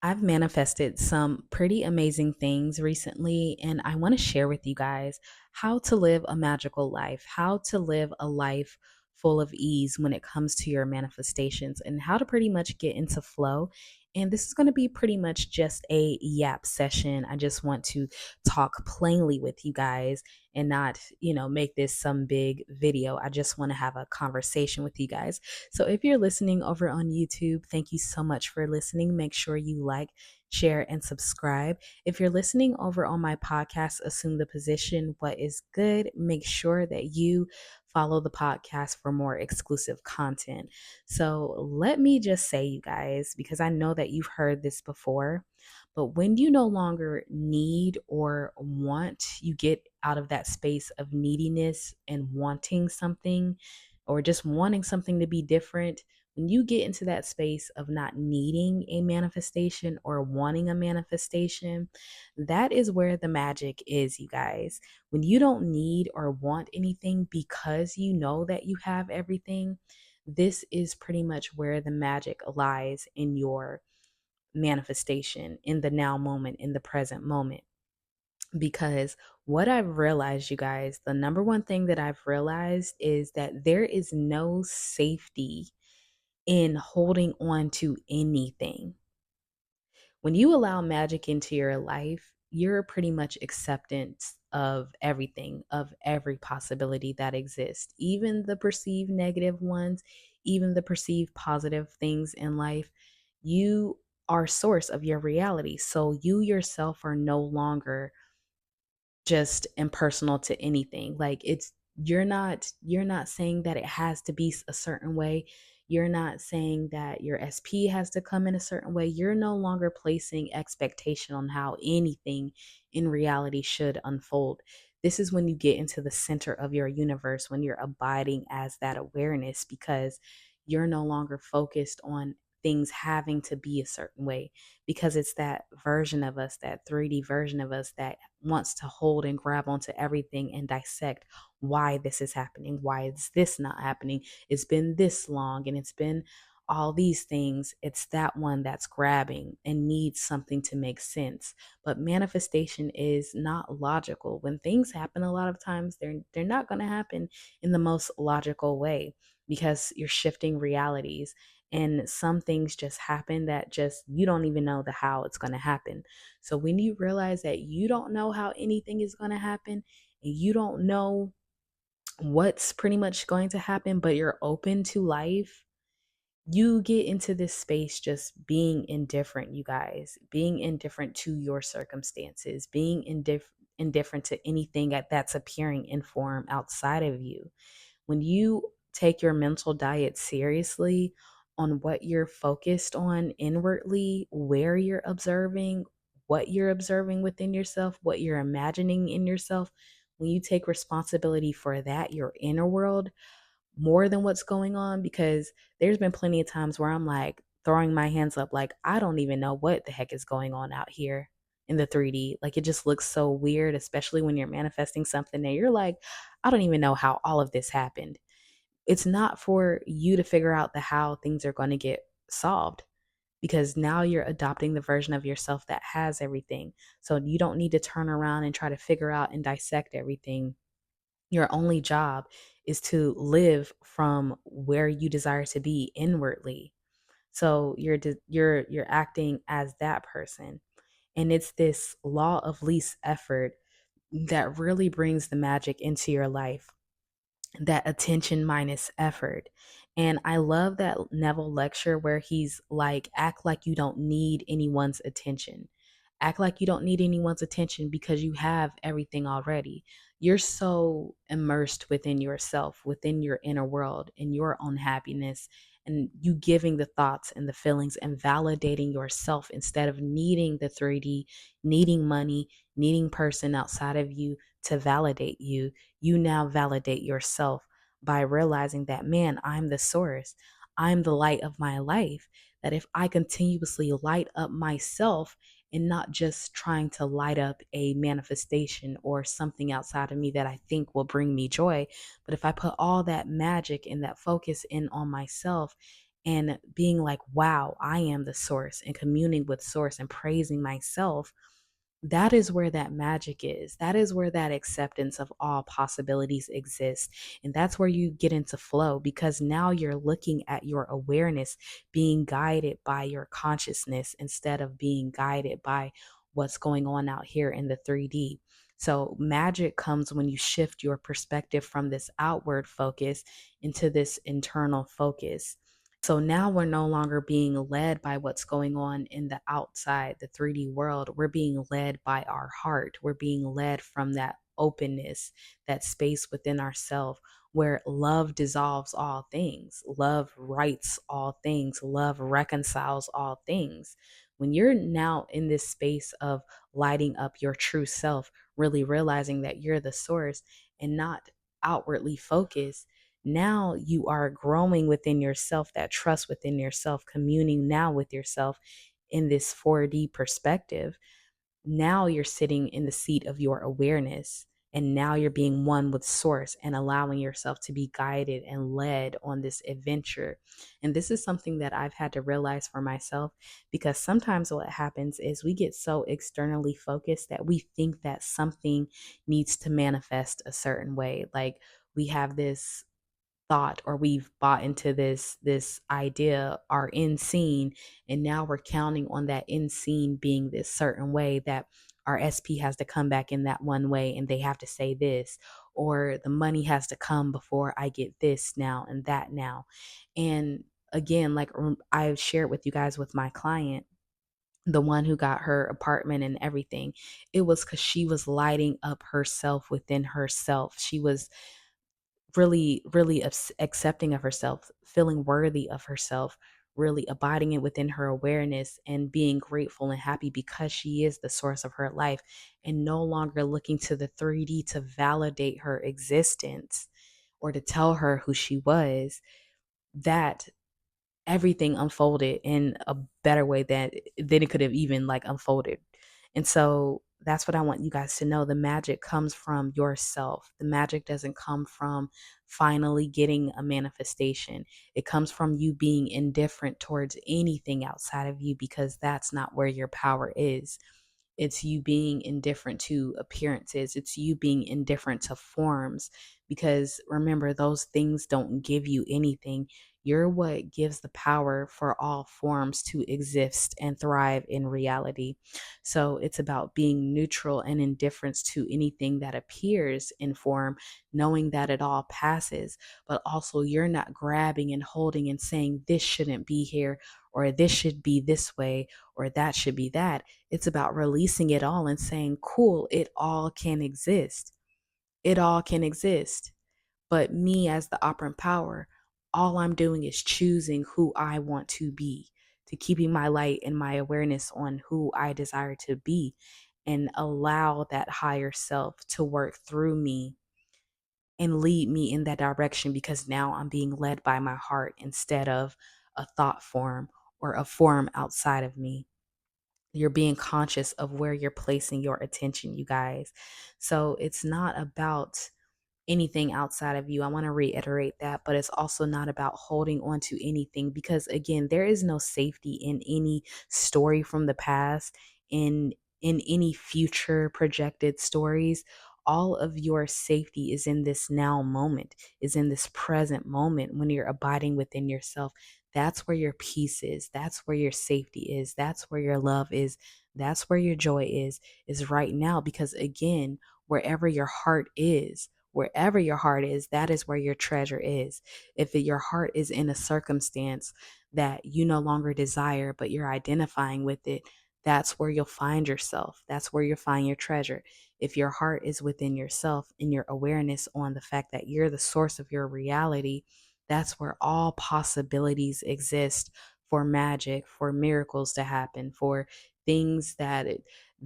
I've manifested some pretty amazing things recently, and I want to share with you guys how to live a magical life, how to live a life full of ease when it comes to your manifestations, and how to pretty much get into flow. And this is going to be pretty much just a yap session. I just want to talk plainly with you guys and not, make this some big video. I just want to have a conversation with you guys. So if you're listening over on YouTube, thank you so much for listening. Make sure you like, share, and subscribe. If you're listening over on my podcast, Assume the Position, What is Good, make sure that you follow the podcast for more exclusive content. So let me just say, you guys, because I know that you've heard this before, but when you no longer need or want, you get out of that space of neediness and wanting something or just wanting something to be different, when you get into that space of not needing a manifestation or wanting a manifestation, that is where the magic is, you guys. When you don't need or want anything because you know that you have everything, this is pretty much where the magic lies in your manifestation, in the now moment, in the present moment. Because what I've realized, you guys, the number one thing that I've realized is that there is no safety in holding on to anything. When you allow magic into your life, you're pretty much acceptance of everything, of every possibility that exists, even the perceived negative ones, even the perceived positive things in life. You are source of your reality. So you yourself are no longer just impersonal to anything. Like you're not saying that it has to be a certain way. You're not saying that your SP has to come in a certain way. You're no longer placing expectation on how anything in reality should unfold. This is when you get into the center of your universe, when you're abiding as that awareness, because you're no longer focused on things having to be a certain way, because it's that version of us, that 3D version of us, that wants to hold and grab onto everything and dissect why this is happening. Why is this not happening? It's been this long and it's been all these things. It's that one that's grabbing and needs something to make sense. But manifestation is not logical. When things happen, a lot of times they're not going to happen in the most logical way, because you're shifting realities, and some things just happen that just you don't even know the how it's going to happen. So when you realize that you don't know how anything is going to happen, and you don't know what's pretty much going to happen, but you're open to life, you get into this space just being indifferent, you guys, being indifferent to your circumstances, being indifferent to anything that's appearing in form outside of you. When you take your mental diet seriously on what you're focused on inwardly, where you're observing, what you're observing within yourself, what you're imagining in yourself, when you take responsibility for that, your inner world, more than what's going on, because there's been plenty of times where I'm like throwing my hands up, like, I don't even know what the heck is going on out here in the 3D. Like, it just looks so weird, especially when you're manifesting something that you're like, I don't even know how all of this happened. It's not for you to figure out the how things are going to get solved, because now you're adopting the version of yourself that has everything. So you don't need to turn around and try to figure out and dissect everything. Your only job is to live from where you desire to be inwardly. So you're acting as that person. And it's this law of least effort that really brings the magic into your life, that attention minus effort. And I love that Neville lecture where he's like, act like you don't need anyone's attention. Act like you don't need anyone's attention because you have everything already. You're so immersed within yourself, within your inner world, in your own happiness, and you giving the thoughts and the feelings and validating yourself instead of needing the 3D, needing money, needing person outside of you to validate you. You now validate yourself by realizing that, man, I'm the source. I'm the light of my life. That if I continuously light up myself and not just trying to light up a manifestation or something outside of me that I think will bring me joy, but if I put all that magic and that focus in on myself and being like, wow, I am the source, and communing with source and praising myself, that is where that magic is. That is where that acceptance of all possibilities exists. And that's where you get into flow, because now you're looking at your awareness being guided by your consciousness instead of being guided by what's going on out here in the 3D. So, magic comes when you shift your perspective from this outward focus into this internal focus. So now we're no longer being led by what's going on in the outside, the 3D world. We're being led by our heart. We're being led from that openness, that space within ourselves where love dissolves all things, love rights all things, love reconciles all things. When you're now in this space of lighting up your true self, really realizing that you're the source and not outwardly focused, now you are growing within yourself, that trust within yourself, communing now with yourself in this 4D perspective. Now you're sitting in the seat of your awareness, and now you're being one with source and allowing yourself to be guided and led on this adventure. And this is something that I've had to realize for myself, because sometimes what happens is we get so externally focused that we think that something needs to manifest a certain way. Like, we have this thought, or we've bought into this idea, our end scene, and now we're counting on that end scene being this certain way, that our SP has to come back in that one way and they have to say this, or the money has to come before I get this now and that now. And again, like, I've shared with you guys with my client, the one who got her apartment and everything, it was because she was lighting up herself within herself. She was really accepting of herself, feeling worthy of herself, really abiding it within her awareness and being grateful and happy because she is the source of her life, and no longer looking to the 3D to validate her existence or to tell her who she was. That everything unfolded in a better way than it could have even like unfolded. And so that's what I want you guys to know. The magic comes from yourself. The magic doesn't come from finally getting a manifestation. It comes from you being indifferent towards anything outside of you, because that's not where your power is. It's you being indifferent to appearances. It's you being indifferent to forms. Because remember, those things don't give you anything. You're what gives the power for all forms to exist and thrive in reality. So it's about being neutral and indifference to anything that appears in form, knowing that it all passes, but also you're not grabbing and holding and saying, this shouldn't be here, or this should be this way, or that should be that. It's about releasing it all and saying, cool, it all can exist. It all can exist. But me, as the operant power, all I'm doing is choosing who I want to be, to keeping my light and my awareness on who I desire to be, and allow that higher self to work through me and lead me in that direction, because now I'm being led by my heart instead of a thought form or a form outside of me. You're being conscious of where you're placing your attention, you guys. So it's not about anything outside of you. I want to reiterate that, but it's also not about holding on to anything, because again, there is no safety in any story from the past, in any future projected stories. All of your safety is in this now moment, is in this present moment when you're abiding within yourself. That's where your peace is. That's where your safety is. That's where your love is. That's where your joy is right now. Because again, wherever your heart is, wherever your heart is, that is where your treasure is. If your heart is in a circumstance that you no longer desire, but you're identifying with it, that's where you'll find yourself. That's where you'll find your treasure. If your heart is within yourself and your awareness on the fact that you're the source of your reality, that's where all possibilities exist for magic, for miracles to happen, for things that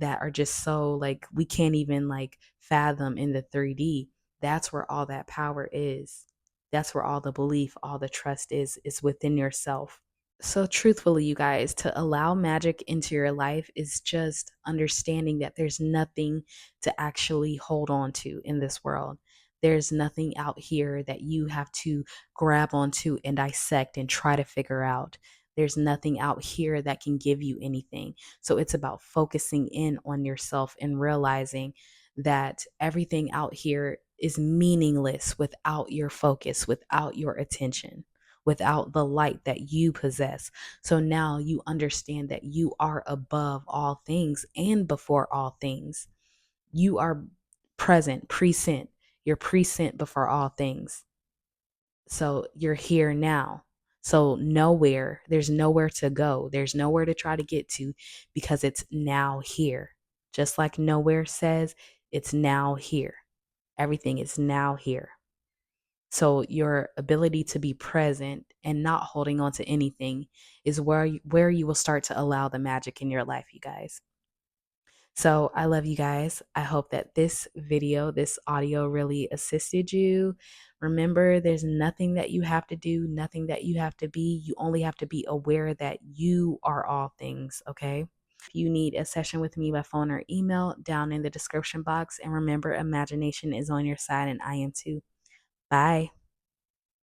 are just so like we can't even like fathom in the 3D. That's where all that power is. That's where all the belief, all the trust is within yourself. So, truthfully, you guys, to allow magic into your life is just understanding that there's nothing to actually hold on to in this world. There's nothing out here that you have to grab onto and dissect and try to figure out. There's nothing out here that can give you anything. So it's about focusing in on yourself and realizing that everything out here is meaningless without your focus, without your attention, without the light that you possess. So now you understand that you are above all things and before all things. You are present, present. You're present before all things. So you're here now. So there's nowhere to go. There's nowhere to try to get to because it's now here. Just like nowhere says, it's now here. Everything is now here. So your ability to be present and not holding on to anything is where you will start to allow the magic in your life, you guys. So I love you guys. I hope that this video, this audio really assisted you. Remember, there's nothing that you have to do, nothing that you have to be. You only have to be aware that you are all things, okay? If you need a session with me by phone or email, down in the description box. And remember, imagination is on your side, and I am too. Bye.